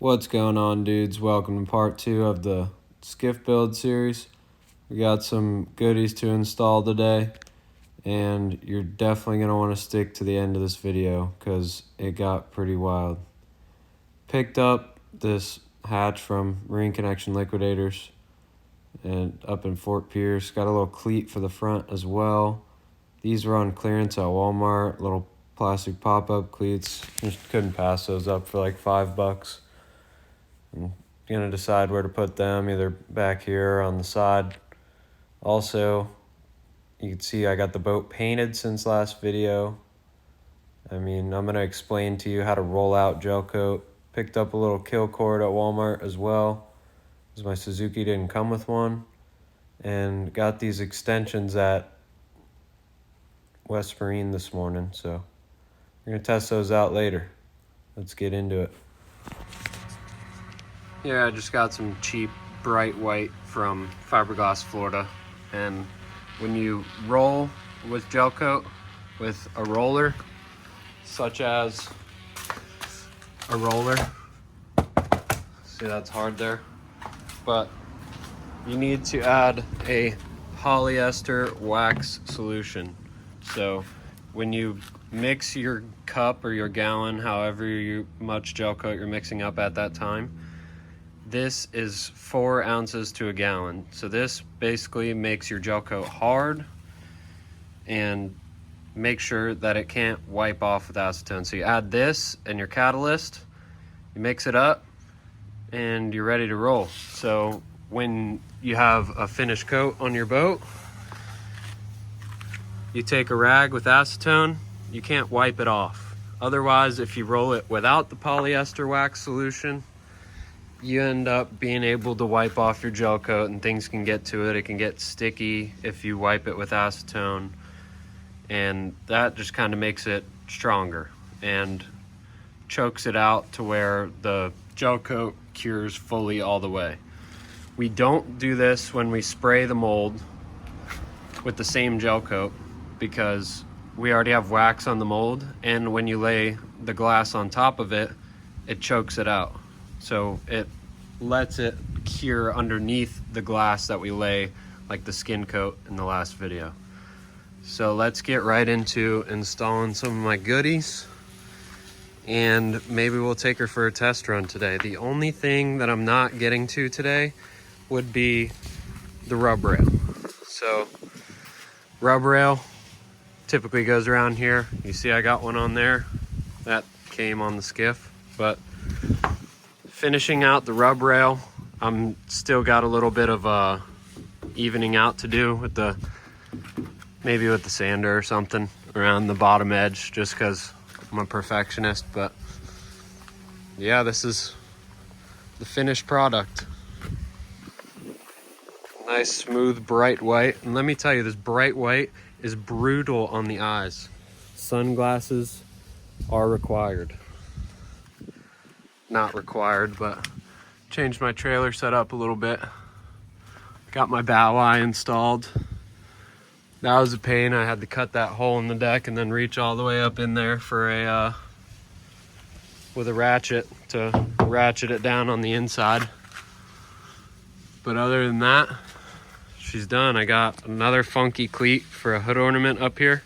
What's going on, dudes? Welcome to part 2 of the Skiff build series. We got some goodies to install today, and you're definitely going to want to stick to the end of this video because it got pretty wild. Picked up this hatch from Marine Connection Liquidators and up in Fort Pierce. Got a little cleat for the front as well. These were on clearance at Walmart, little plastic pop-up cleats. Just couldn't pass those up for like $5. I'm gonna decide where to put them, either back here or on the side. Also, you can see I got the boat painted since last video. I'm gonna explain to you how to roll out gel coat. Picked up a little kill cord at Walmart as well, because my Suzuki didn't come with one. And got these extensions at West Marine this morning, so we're gonna test those out later. Let's get into it. Yeah, I just got some cheap bright white from Fiberglass, Florida. And when you roll with gel coat with a roller, such as a roller, see that's hard there, but you need to add a polyester wax solution. So when you mix your cup or your gallon, however much gel coat you're mixing up at that time, this is 4 ounces to a gallon. So this basically makes your gel coat hard and make sure that it can't wipe off with acetone. So you add this and your catalyst, you mix it up, and you're ready to roll. So when you have a finished coat on your boat, you take a rag with acetone, you can't wipe it off. Otherwise, if you roll it without the polyester wax solution, you end up being able to wipe off your gel coat and things can get to it. It can get sticky if you wipe it with acetone, and that just kind of makes it stronger and chokes it out to where the gel coat cures fully all the way. We don't do this when we spray the mold with the same gel coat because we already have wax on the mold, and when you lay the glass on top of it, it chokes it out. So it lets it cure underneath the glass that we lay, like the skin coat in the last video. So let's get right into installing some of my goodies, and maybe we'll take her for a test run today. The only thing that I'm not getting to today would be the rub rail. So rub rail typically goes around here. You see I got one on there. That came on the Skiff, but finishing out the rub rail, I'm still got a little bit of evening out to do with maybe with the sander or something around the bottom edge, just because I'm a perfectionist. But yeah, this is the finished product. Nice, smooth, bright white. And let me tell you, this bright white is brutal on the eyes. Sunglasses are required. Not required, but changed my trailer setup a little bit. Got my bow eye installed. That was a pain. I had to cut that hole in the deck and then reach all the way up in there for with a ratchet to ratchet it down on the inside. But other than that, she's done. I got another funky cleat for a hood ornament up here,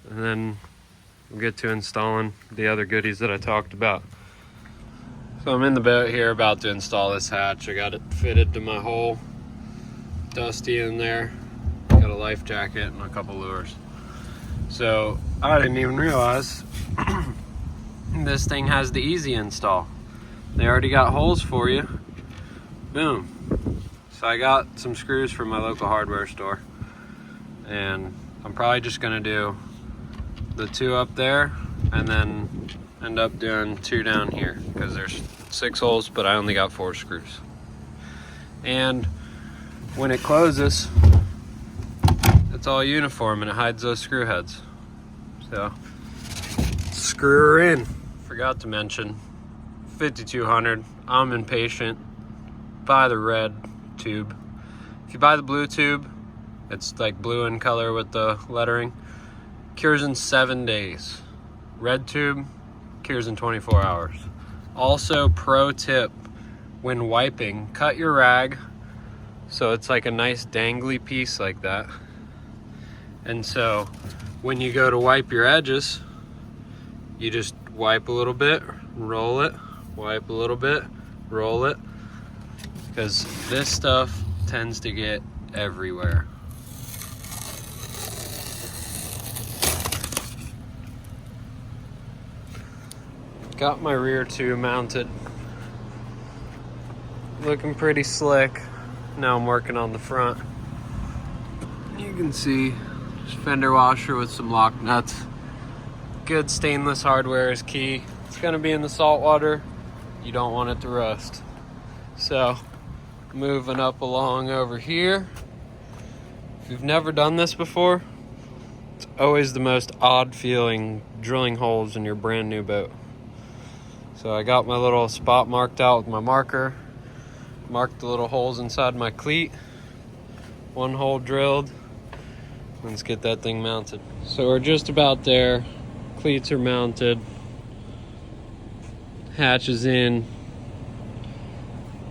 and then we'll get to installing the other goodies that I talked about. So I'm in the boat here about to install this hatch. I got it fitted to my hole, dusty in there. Got a life jacket and a couple lures. So I didn't even realize this thing has the easy install. They already got holes for you. Boom. So I got some screws from my local hardware store, and I'm probably just gonna do the 2 up there and then end up doing 2 down here because there's 6 holes, but I only got 4 screws. And when it closes, it's all uniform and it hides those screw heads. So screw her in. Forgot to mention 5200. I'm impatient. Buy the red tube. If you buy the blue tube, it's like blue in color with the lettering, cures in 7 days. Red tube cures in 24 hours. Also, pro tip, when wiping, cut your rag so it's like a nice dangly piece like that. And so when you go to wipe your edges, you just wipe a little bit, roll it, wipe a little bit, roll it, because this stuff tends to get everywhere. Got my rear two mounted. Looking pretty slick. Now I'm working on the front. You can see just fender washer with some lock nuts. Good stainless hardware is key. It's gonna be in the salt water. You don't want it to rust. So moving up along over here. If you've never done this before, it's always the most odd feeling drilling holes in your brand new boat. So I got my little spot marked out with my marker. Marked the little holes inside my cleat. One hole drilled. Let's get that thing mounted. So we're just about there. Cleats are mounted. Hatch is in.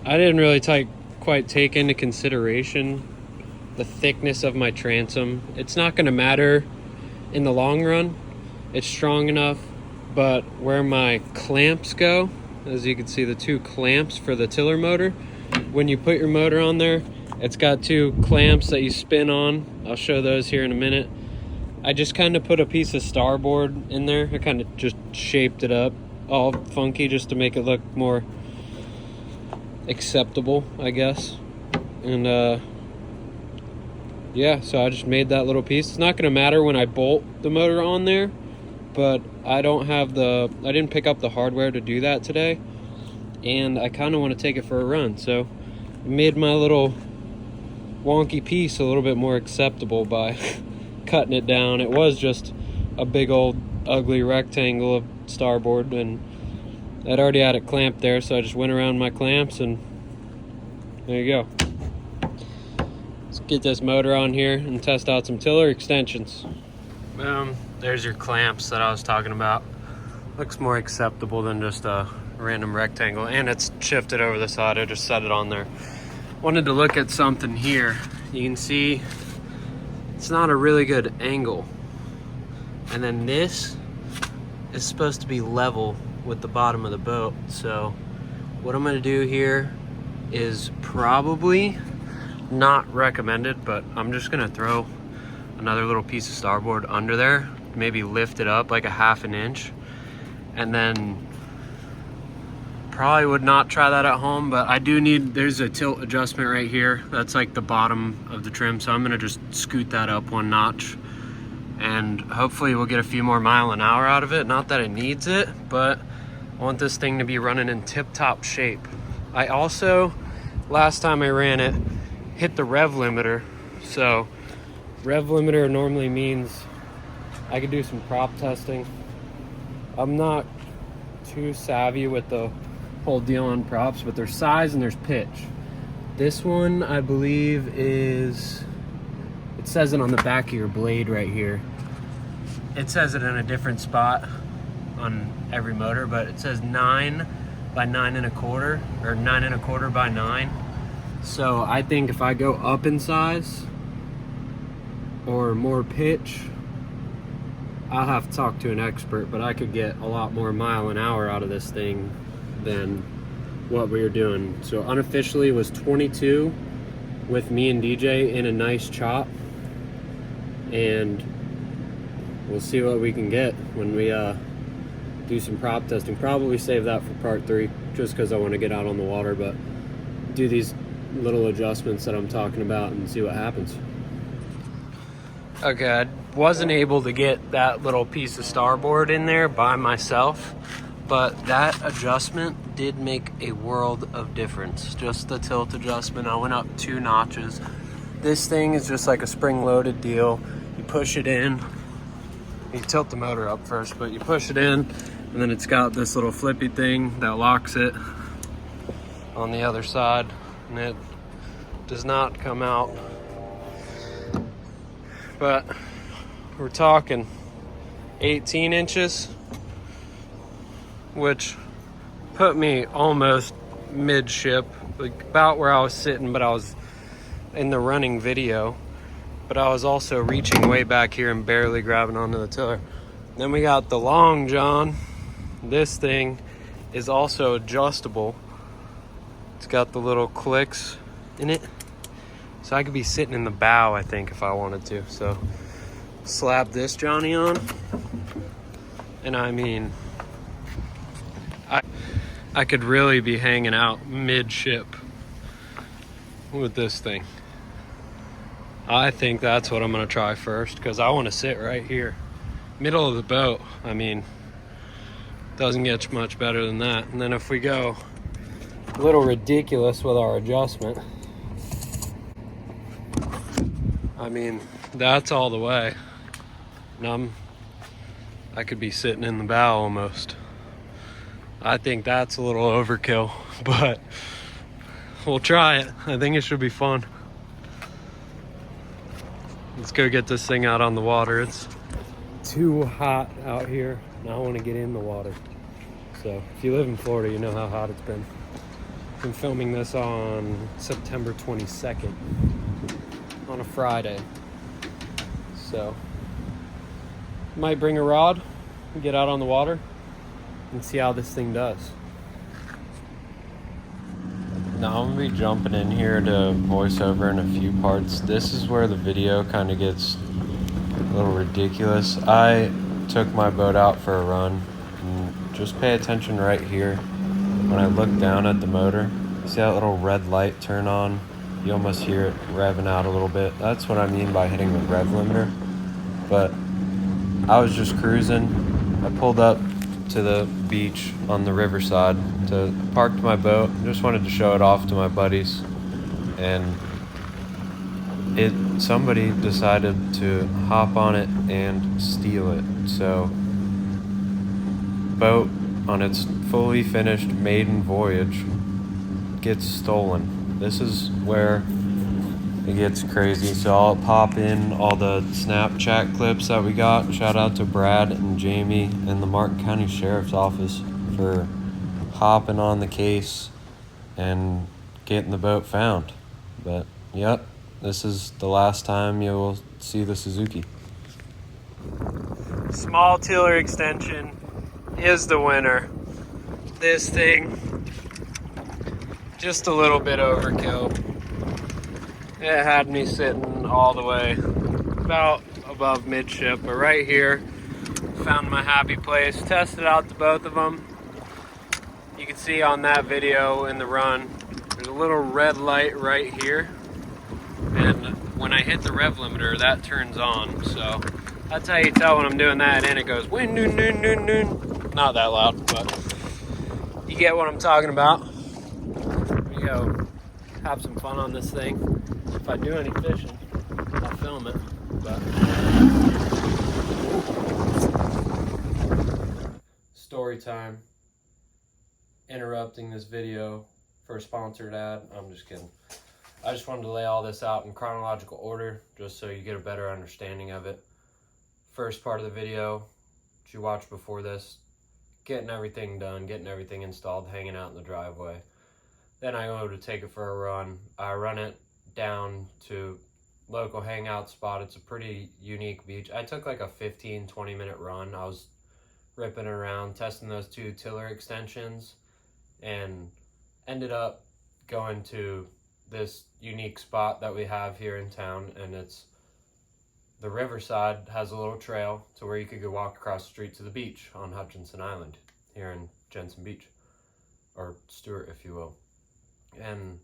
I didn't really quite take into consideration the thickness of my transom. It's not going to matter in the long run. It's strong enough, but where my clamps go, as you can see, the two clamps for the tiller motor, when you put your motor on there, it's got two clamps that you spin on. I'll show those here in a minute. I just kind of put a piece of starboard in there. I kind of just shaped it up all funky just to make it look more acceptable, I guess. And yeah, so I just made that little piece. It's not going to matter when I bolt the motor on there, but I didn't pick up the hardware to do that today, and I kind of want to take it for a run. So I made my little wonky piece a little bit more acceptable by cutting it down. It was just a big old ugly rectangle of starboard, and I'd already had it clamped there, so I just went around my clamps, and there you go. Let's get this motor on here and test out some tiller extensions. Boom, there's your clamps that I was talking about. Looks more acceptable than just a random rectangle, and it's shifted over the side. I just set it on there. Wanted to look at something here. You can see it's not a really good angle. And then this is supposed to be level with the bottom of the boat. So what I'm gonna do here is probably not recommended, but I'm just gonna throw another little piece of starboard under there, maybe lift it up like a ½ an inch, and then probably would not try that at home, but I do need, there's a tilt adjustment right here. That's like the bottom of the trim, so I'm gonna just scoot that up one notch, and hopefully we'll get a few more mile an hour out of it. Not that it needs it, but I want this thing to be running in tip-top shape. I also, last time I ran it, hit the rev limiter. So rev limiter normally means I could do some prop testing. I'm not too savvy with the whole deal on props, but there's size and there's pitch. This one, I believe, is, it says it on the back of your blade right here. It says it in a different spot on every motor, but it says 9 by 9 1/4, or 9 1/4 by 9. So I think if I go up in size or more pitch, I'll have to talk to an expert, but I could get a lot more mile an hour out of this thing than what we were doing. So unofficially it was 22 with me and DJ in a nice chop, and we'll see what we can get when we do some prop testing. Probably save that for part 3, just because I want to get out on the water, but do these little adjustments that I'm talking about and see what happens. Okay, I wasn't able to get that little piece of starboard in there by myself, but that adjustment did make a world of difference. Just the tilt adjustment, I went up 2 notches. This thing is just like a spring-loaded deal. You push it in, you tilt the motor up first, but you push it in, and then it's got this little flippy thing that locks it on the other side, and it does not come out. But we're talking 18 inches, which put me almost midship, like about where I was sitting, but I was in the running video, but I was also reaching way back here and barely grabbing onto the tiller. Then we got the long john. This thing is also adjustable. It's got the little clicks in it, so I could be sitting in the bow, I think, if I wanted to. So slap this Johnny on, and I mean, I could really be hanging out midship with this thing. I think that's what I'm gonna try first, because I want to sit right here, middle of the boat. I mean, doesn't get much better than that. And then if we go a little ridiculous with our adjustment, I mean, that's all the way. And I could be sitting in the bow almost. I think that's a little overkill, but we'll try it. I think it should be fun. Let's go get this thing out on the water. It's too hot out here, and I want to get in the water. So if you live in Florida, you know how hot it's been. I'm filming this on September 22nd, on a Friday. So might bring a rod and get out on the water and see how this thing does. Now I'm gonna be jumping in here to voice over in a few parts. This is where the video kind of gets a little ridiculous. I took my boat out for a run, and just pay attention right here. When I look down at the motor, see that little red light turn on? You almost hear it revving out a little bit. That's what I mean by hitting the rev limiter. But I was just cruising. I pulled up to the beach on the riverside to park my boat. Just wanted to show it off to my buddies, and somebody decided to hop on it and steal it. So boat on its fully finished maiden voyage gets stolen. This is where it gets crazy. So I'll pop in all the Snapchat clips that we got. Shout out to Brad and Jamie and the Martin County Sheriff's Office for hopping on the case and getting the boat found. But yep, this is the last time you will see the Suzuki. Small tiller extension is the winner. This thing, just a little bit overkill. It had me sitting all the way about above midship, but right here, found my happy place, tested out the both of them. You can see on that video in the run, there's a little red light right here, and when I hit the rev limiter, that turns on. So that's how you tell when I'm doing that, and it goes win noon noon noon noon. Not that loud, but you get what I'm talking about. We go have some fun on this thing. If I do any fishing, I'll film it. But story time. Interrupting this video for a sponsored ad. I'm just kidding. I just wanted to lay all this out in chronological order, just so you get a better understanding of it. First part of the video, that you watched before this, getting everything done, getting everything installed, hanging out in the driveway. Then I go to take it for a run. I run it down to local hangout spot. It's a pretty unique beach. I took like a 15-20 minute run. I was ripping around, testing those two tiller extensions, and ended up going to this unique spot that we have here in town, and it's the riverside. Has a little trail to where you could go walk across the street to the beach on Hutchinson Island here in Jensen Beach, or Stewart if you will. And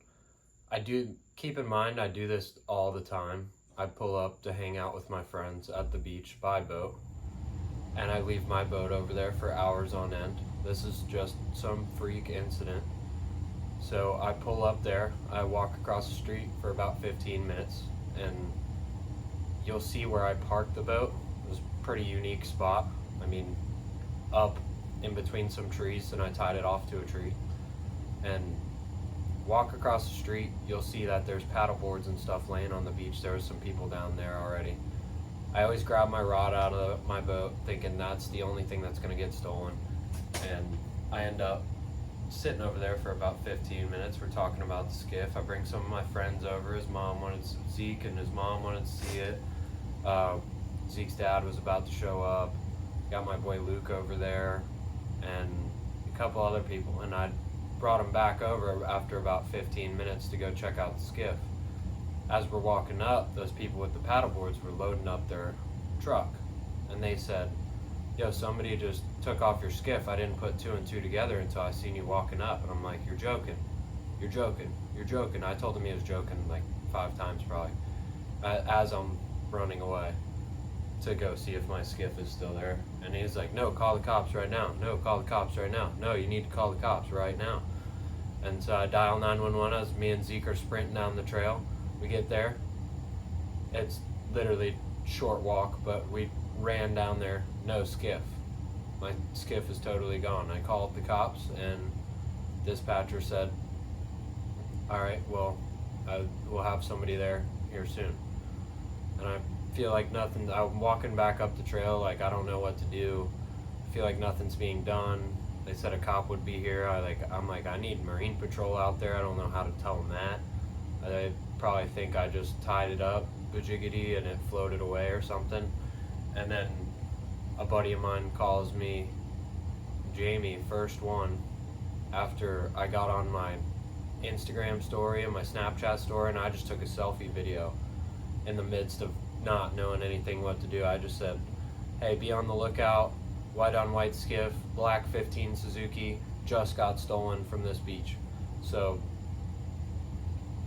I do keep in mind, I do this all the time. I pull up to hang out with my friends at the beach by boat, and I leave my boat over there for hours on end. This is just some freak incident. So I pull up there, I walk across the street for about 15 minutes, and you'll see where I parked the boat. It was a pretty unique spot. I mean, up in between some trees, and I tied it off to a tree. And walk across the street, you'll see that there's paddle boards and stuff laying on the beach. There was some people down there already. I always grab my rod out of my boat thinking that's the only thing that's going to get stolen, and I end up sitting over there for about 15 minutes. We're talking about the skiff. I bring some of my friends over. His mom wanted Zeke and his mom wanted to see it. Zeke's dad was about to show up. Got my boy Luke over there and a couple other people, and I brought him back over after about 15 minutes to go check out the skiff. As we're walking up, those people with the paddleboards were loading up their truck, and they said, "Yo, somebody just took off your skiff. I didn't put two and two together until I seen you walking up." And I'm like, "You're joking. You're joking. You're joking." I told him he was joking like 5 times probably, as I'm running away to go see if my skiff is still there. And he's like, "No, call the cops right now. No, call the cops right now. No, you need to call the cops right now." And so I dial 911 as me and Zeke are sprinting down the trail. We get there. It's literally short walk, but we ran down there. No skiff. My skiff is totally gone. I called the cops, and dispatcher said, "All right, well, we'll have somebody there here soon." And I feel like nothing. I'm walking back up the trail, like I don't know what to do. I feel like nothing's being done. They said a cop would be here. I'm like, I need Marine Patrol out there. I don't know how to tell them that. They probably think I just tied it up, bajiggity, and it floated away or something. And then a buddy of mine calls me, Jamie, first one, after I got on my Instagram story and my Snapchat story, and I just took a selfie video in the midst of not knowing anything what to do. I just said, "Hey, be on the lookout, white on white skiff, black 15 Suzuki, just got stolen from this beach. So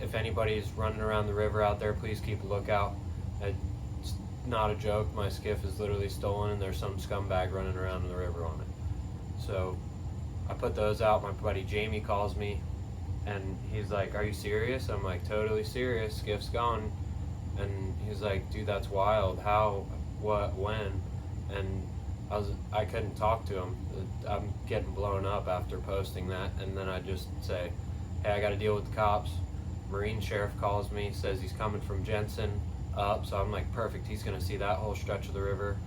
if anybody's running around the river out there, please keep a lookout." It's not a joke, my skiff is literally stolen and there's some scumbag running around in the river on it. So I put those out. My buddy Jamie calls me and he's like, "Are you serious?" I'm like, "Totally serious, skiff's gone." And he's like, "Dude, that's wild. How, what, when?" And I couldn't talk to him. I'm getting blown up after posting that, and then I just say, "Hey, I got to deal with the cops." Marine sheriff calls me, says he's coming from Jensen up, so I'm like, perfect, he's gonna see that whole stretch of the river.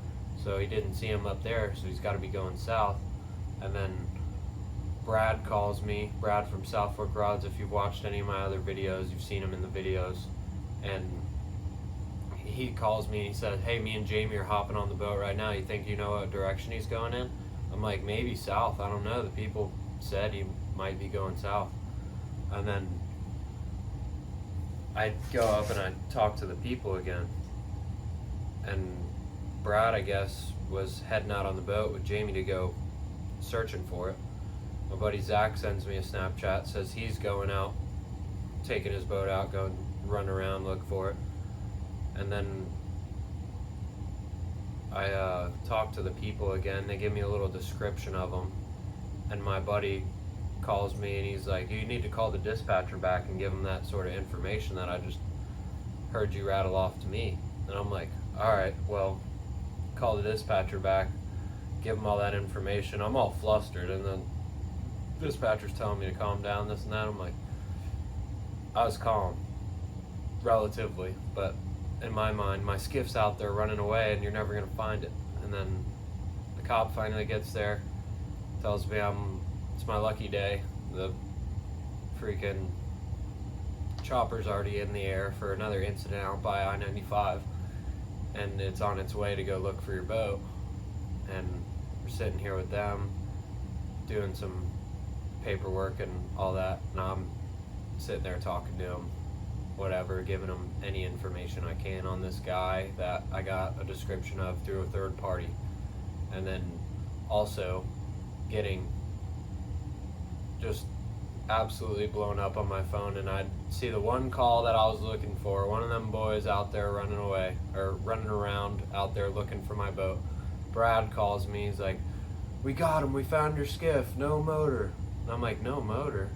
So he didn't see him up there, so he's got to be going south. And then Brad calls me, Brad from South Fork Rods. If you've watched any of my other videos, you've seen him in the videos. And he calls me and he says, "Hey, me and Jamie are hopping on the boat right now. You think you know what direction he's going in?" I'm like, "Maybe south. I don't know. The people said he might be going south." And then I go up and I talk to the people again. And Brad, I guess, was heading out on the boat with Jamie to go searching for it. My buddy Zach sends me a Snapchat, says he's going out, taking his boat out, going run around, look for it. And then I talk to the people again. They give me a little description of them. And my buddy calls me and he's like, "You need to call the dispatcher back and give him that sort of information that I just heard you rattle off to me." And I'm like, "All right, well, call the dispatcher back, give him all that information." I'm all flustered, and then dispatcher's telling me to calm down, this and that. I'm like, I was calm, relatively, but in my mind, my skiff's out there running away and you're never gonna find it. And then the cop finally gets there, tells me it's my lucky day. The freaking chopper's already in the air for another incident out by I-95, and it's on its way to go look for your boat. And we're sitting here with them doing some paperwork and all that, and I'm sitting there talking to them, whatever, giving them any information I can on this guy that I got a description of through a third party. And then also getting just absolutely blown up on my phone, and I'd see the one call that I was looking for, one of them boys out there running away, or running around out there looking for my boat. Brad calls me, he's like, "We got him, we found your skiff, no motor." And I'm like, "No motor?"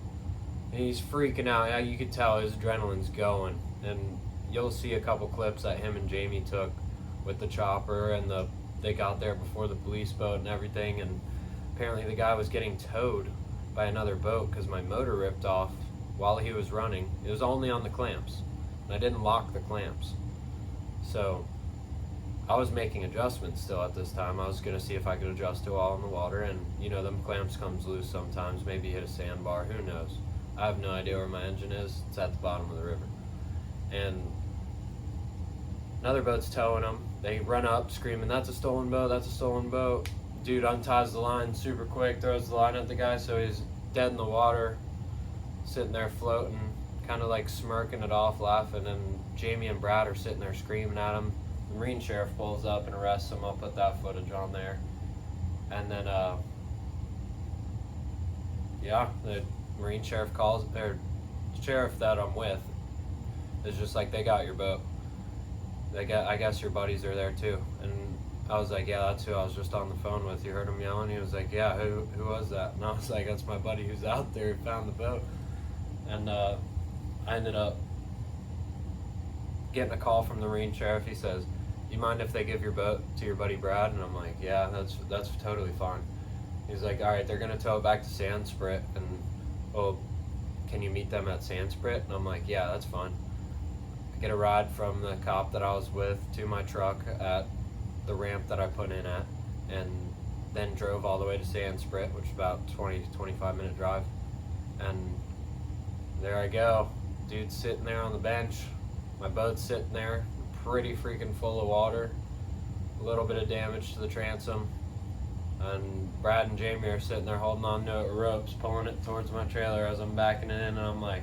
And he's freaking out. Yeah, you could tell his adrenaline's going. And you'll see a couple clips that him and Jamie took with the chopper, and they got there before the police boat and everything. And apparently the guy was getting towed by another boat because my motor ripped off while he was running. It was only on the clamps, and I didn't lock the clamps. So I was making adjustments still at this time. I was going to see if I could adjust it while in the water, and you know, them clamps comes loose sometimes, maybe hit a sandbar, who knows. I have no idea where my engine is. It's at the bottom of the river. And another boat's towing them. They run up screaming, "That's a stolen boat, that's a stolen boat." Dude unties the line super quick, throws the line at the guy, so he's dead in the water, sitting there floating, kind of like smirking it off, laughing, and Jamie and Brad are sitting there screaming at him. The Marine Sheriff pulls up and arrests him. I'll put that footage on there. And then, the Marine Sheriff calls, or sheriff that I'm with is just like, "They got your boat. I guess your buddies are there too." And I was like, "Yeah, that's who I was just on the phone with. You heard him yelling?" He was like, "Yeah, who was that?" And I was like, "That's my buddy who's out there who found the boat." And I ended up getting a call from the Marine Sheriff. He says, "You mind if they give your boat to your buddy Brad?" And I'm like, "Yeah, that's totally fine." He's like, "All right, they're gonna tow it back to Sandsprit, and can you meet them at Sandsprit?" And I'm like, "Yeah, that's fine." I get a ride from the cop that I was with to my truck at the ramp that I put in at, and then drove all the way to Sandsprit, which is about 20 to 25 minute drive. And there I go. Dude's sitting there on the bench. My boat's sitting there, pretty freaking full of water. A little bit of damage to the transom. And Brad and Jamie are sitting there holding on to ropes, pulling it towards my trailer as I'm backing it in, and I'm like,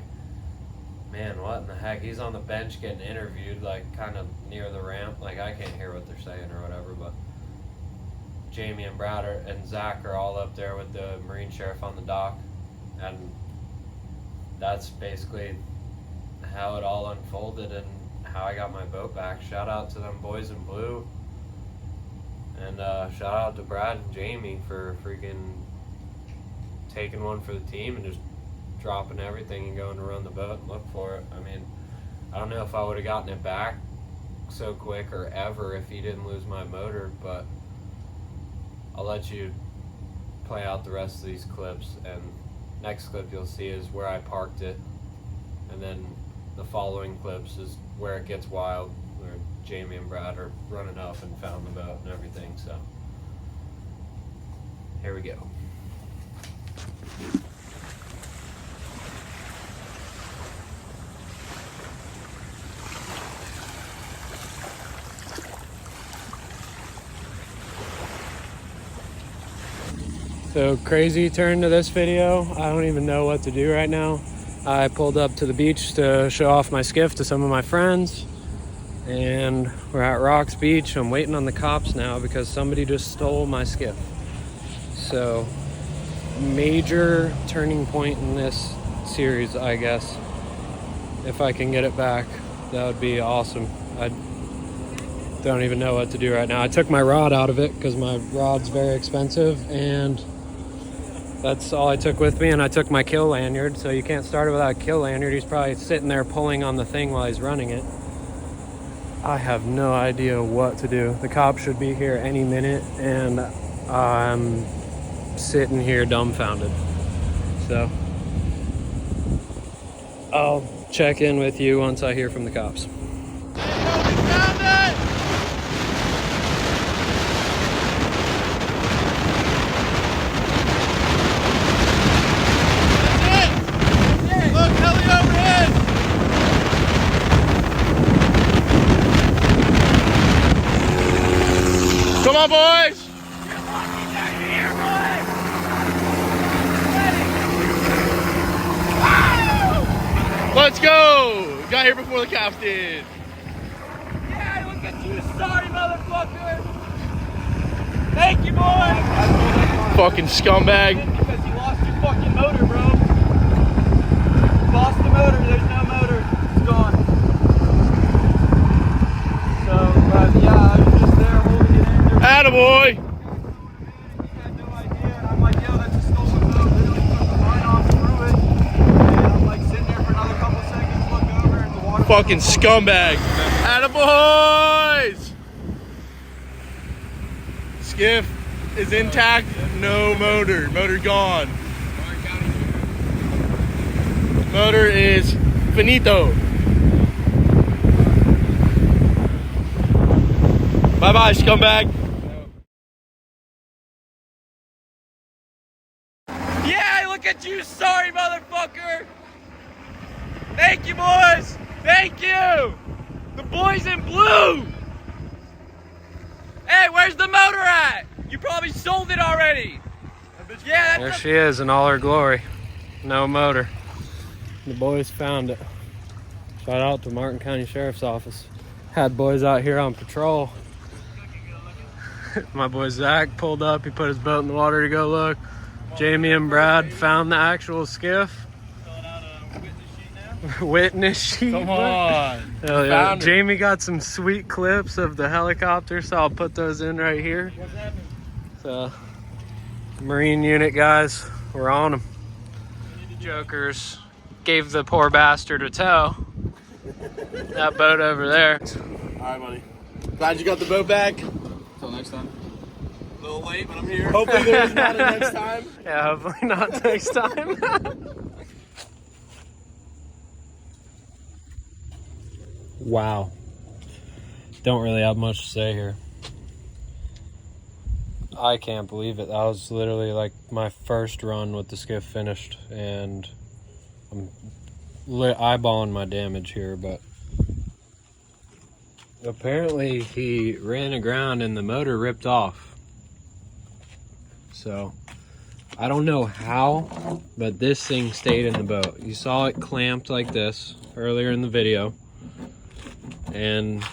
man, what in the heck? He's on the bench getting interviewed, like kind of near the ramp. Like, I can't hear what they're saying or whatever, but Jamie and Brad and Zach are all up there with the Marine Sheriff on the dock. And that's basically how it all unfolded and how I got my boat back. Shout out to them boys in blue. And shout out to Brad and Jamie for freaking taking one for the team and just dropping everything and going to run the boat and look for it. I mean, I don't know if I would have gotten it back so quick or ever if he didn't lose my motor, but I'll let you play out the rest of these clips, and next clip you'll see is where I parked it, and then the following clips is where it gets wild, where Jamie and Brad are running up and found the boat and everything. So here we go. So crazy turn to this video. I don't even know what to do right now. I pulled up to the beach to show off my skiff to some of my friends, and we're at Rocks Beach. I'm waiting on the cops now because somebody just stole my skiff. So major turning point in this series, I guess. If I can get it back, that would be awesome. I don't even know what to do right now. I took my rod out of it because my rod's very expensive, and that's all I took with me. And I took my kill lanyard, so you can't start it without a kill lanyard. He's probably sitting there pulling on the thing while he's running it. I have no idea what to do. The cops should be here any minute, and I'm sitting here dumbfounded. So I'll check in with you once I hear from the cops. Come on, boys! Let's go! Got here before the cops did. Yeah, look at you, sorry motherfucker! Thank you, boy! Fucking scumbag. Because you lost your fucking motor, bro. You lost the motor, there's no motor. It's gone. So, but yeah, I was just there holding it in there. Attaboy! He had no idea. I'm like, yo, that's a stolen boat. Literally took the line off through it. And I'm like sitting there for another couple seconds, look over, and the water. Fucking scumbag. Attaboys! Skiff is intact, no motor. Motor gone. Motor is finito. Bye. Bye-bye, scumbag. Yeah, look at you, sorry motherfucker. Thank you, boys. Thank you. The boys in blue. Hey, where's the motor at? You probably sold it already. Yeah, There she is in all her glory. No motor. The boys found it. Shout out to Martin County Sheriff's Office. Had boys out here on patrol. My boy Zach pulled up. He put his boat in the water to go look. Jamie and Brad found the actual skiff. Witness sheet. Come on. Hell yeah. Found it. Jamie got some sweet clips of the helicopter, so I'll put those in right here. What's happening? So, Marine unit guys, we're on them. Jokers gave the poor bastard a tow. That boat over there. All right, buddy. Glad you got the boat back. Until next time. A little late, but I'm here. Hopefully there's not a next time. Yeah, hopefully not next time. Wow. Don't really have much to say here. I can't believe it. That was literally like my first run with the skiff finished, and I'm eyeballing my damage here, but apparently he ran aground and the motor ripped off. So I don't know how, but this thing stayed in the boat. You saw it clamped like this earlier in the video, and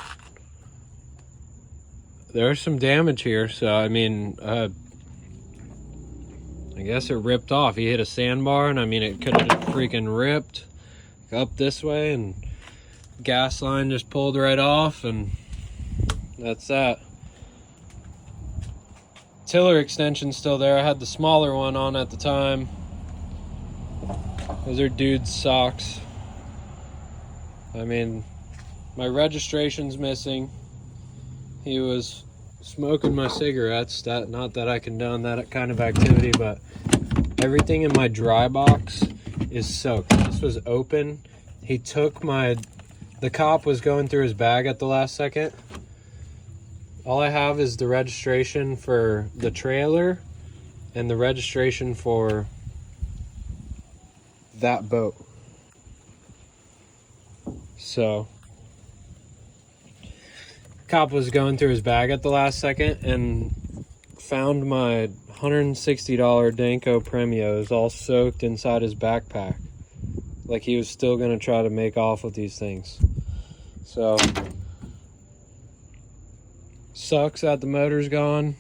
there's some damage here. So I mean, I guess it ripped off. He hit a sandbar, and I mean, it could have just freaking ripped up this way, and gas line just pulled right off, and that's that. Tiller extension's still there. I had the smaller one on at the time. Those are dude's socks. I mean, my registration's missing. He was smoking my cigarettes. Not that I condone that kind of activity, but everything in my dry box is soaked. This was open. He took the cop was going through his bag at the last second. All I have is the registration for the trailer and the registration for that boat. So, cop was going through his bag at the last second and found my $160 Danko Premios all soaked inside his backpack. Like he was still gonna try to make off with these things. So, sucks that the motor's gone,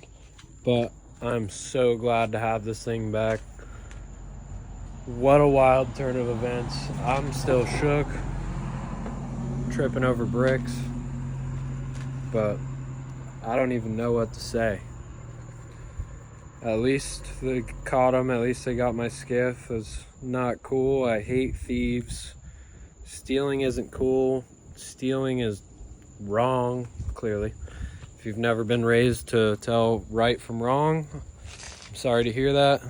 but I'm so glad to have this thing back. What a wild turn of events. I'm still shook, tripping over bricks, but I don't even know what to say. At least they caught him. At least they got my skiff. It's not cool. I hate thieves. Stealing isn't cool. Stealing is wrong, clearly. If you've never been raised to tell right from wrong, I'm sorry to hear that.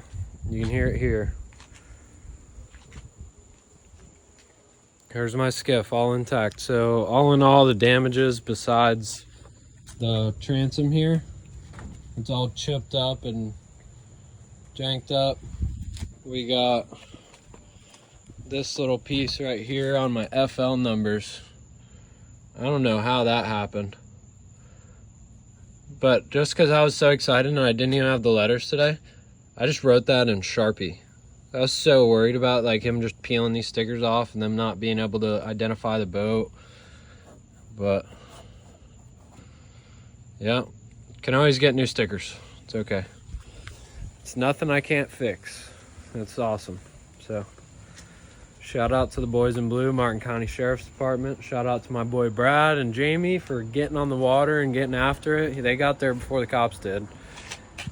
You can hear it here. Here's my skiff, all intact. So all in all, the damages besides the transom here, it's all chipped up and janked up. We got this little piece right here on my FL numbers. I don't know how that happened, but just because I was so excited and I didn't even have the letters today, I just wrote that in Sharpie. I was so worried about like him just peeling these stickers off and them not being able to identify the boat. But yeah, can always get new stickers. It's okay. It's nothing I can't fix. It's awesome. So shout out to the boys in blue, Martin County Sheriff's Department. Shout out to my boy Brad and Jamie for getting on the water and getting after it. They got there before the cops did.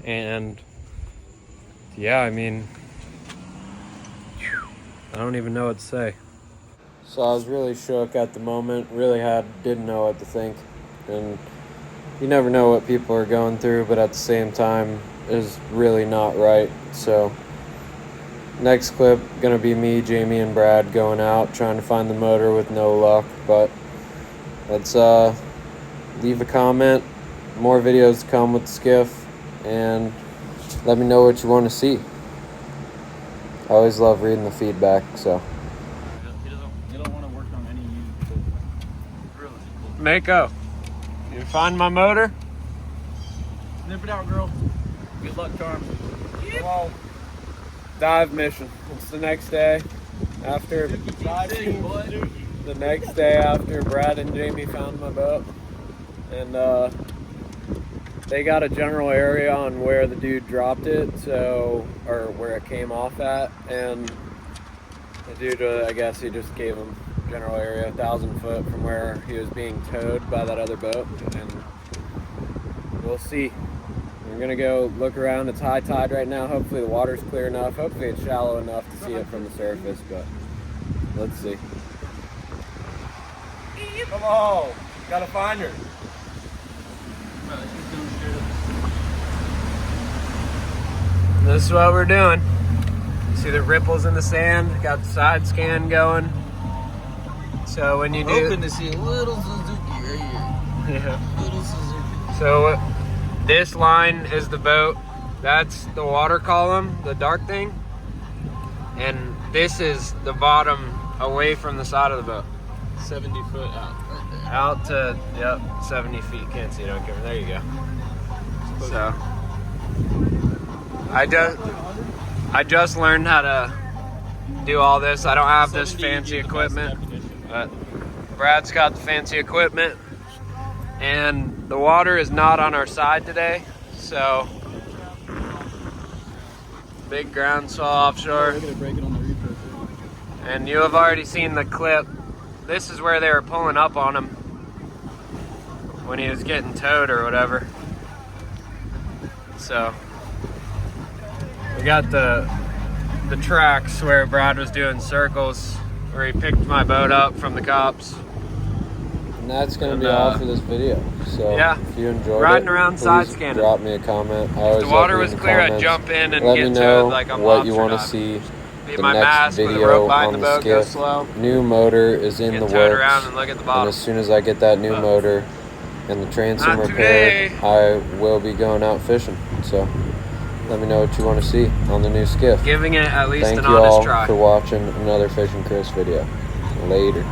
And yeah, I mean, I don't even know what to say. So I was really shook at the moment. Really didn't know what to think. And you never know what people are going through, but at the same time, is really not right. So next clip gonna be me, Jamie, and Brad going out trying to find the motor with no luck. But let's leave a comment, more videos to come with the skiff, and let me know what you want to see. I always love reading the feedback. So You don't want to work on any used. Mako, you find my motor? Nip it out, girl. Good luck, Carm. Hello. Dive mission. It's the next day after the next day after Brad and Jamie found my boat, and they got a general area on where the dude dropped it, or where it came off at, and the dude, I guess he just gave him general area 1,000 foot from where he was being towed by that other boat, and we'll see. We're gonna go look around. It's high tide right now. Hopefully the water's clear enough. Hopefully it's shallow enough to see it from the surface, but let's see. Come on. Gotta find her. This is what we're doing. You see the ripples in the sand? Got the side scan going. So when you do, Hoping to see a little Suzuki right here. yeah. Little Suzuki. So this line is the boat. That's the water column, the dark thing. And this is the bottom away from the side of the boat. 70 foot out. Right there. Out to, yep, 70 feet. Can't see it on camera. There you go. So I just learned how to do all this. I don't have this fancy equipment, but Brad's got the fancy equipment. And the water is not on our side today, so big ground swell offshore. And you have already seen the clip. This is where they were pulling up on him when he was getting towed or whatever. So we got the tracks where Brad was doing circles, where he picked my boat up from the cops. And that's going to be all for this video. So yeah, if you enjoyed riding around side scanning, drop me a comment. If the water was clear, I'd jump in and get towed like I'm what you want to see. Be the next video on the Skiff. New motor is in the works, and as soon as I get that new motor and the transom repaired, I will be going out fishing. So let me know what you want to see on the new Skiff. Giving it at least an honest try. Thank you all for watching another Fish and Chris video. Later.